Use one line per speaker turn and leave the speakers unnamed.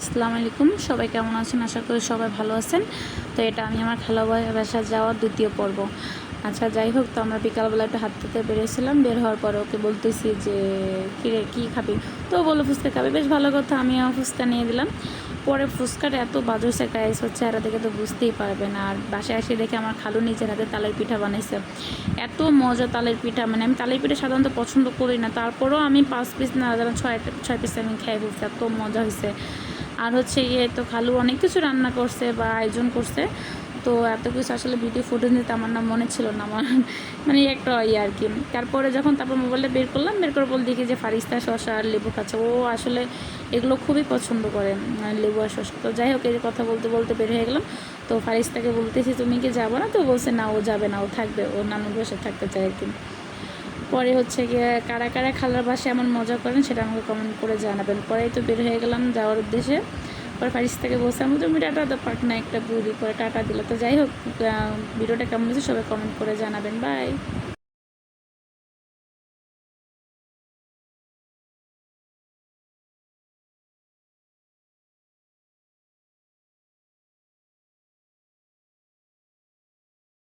আসসালামু আলাইকুম, সবাই কেমন আছেন? আশা করি সবাই ভালো আছেন। তো এটা আমি আমার খালা বাসায় যাওয়ার দ্বিতীয় পর্ব। আচ্ছা, যাই হোক, তো আমরা বিকালবেলা একটু হাঁটতে বেরিয়েছিলাম। বের হওয়ার পরে ওকে বলতেছি যে কিরে কী খাবি? তো ও বললো ফুচকা খাবে। বেশ ভালো কথা, আমি ফুচকা নিয়ে দিলাম। পরে ফুচকাটা এত বাজে গাইস হচ্ছে, চেহারা দেখে তো বুঝতেই পারবেন। আর বাসায় এসে দেখে আমার খালু নিজের হাতে তালের পিঠা বানাইছে। এত মজা তালের পিঠা, মানে আমি তালের পিঠা সাধারণত পছন্দ করি না, তারপরেও আমি 5 পিস না যেন 6 পিস আমি খেয়ে ফেলছি, এত মজা হয়েছে। আর হচ্ছে তো খালু অনেক কিছু রান্না করছে বা আয়োজন করছে। তো এত কিছু আসলে ভিডিও ফুটেজ নিতে আমার না মনে ছিল না, আমার মানে একটা আর কি। তারপর মোবাইলটা বের করলাম, বের করে বল দেখি যে ফারিস্তা শসা আর লেবু খাচ্ছে। ও আসলে এগুলো খুবই পছন্দ করে, লেবু আর শসা। তো যাই হোক, এই কথা বলতে বলতে বের হয়ে গেলাম। তো ফারিস্তাকে বলতেছি তুমি কি যাবো না? তো বলছে না, ও যাবে না, ও থাকবে, ও নানুর বাসায় থাকতে চায় আর কি। পরে হচ্ছে গিয়ে কারা কারা খালার বাসায় এমন মজা করেন সেটা আমাকে কমেন্ট করে জানাবেন। পরেই তো বের হয়ে গেলাম যাওয়ার উদ্দেশ্যে। পরে ফারিস থেকে বলছিলাম তুমি টাটা তো পাক না একটা বুড়ি, পরে টাটা দিল। তো যাই হোক, ভিডিওটা কেমন হয়েছে সবাই কমেন্ট করে জানাবেন। বাই।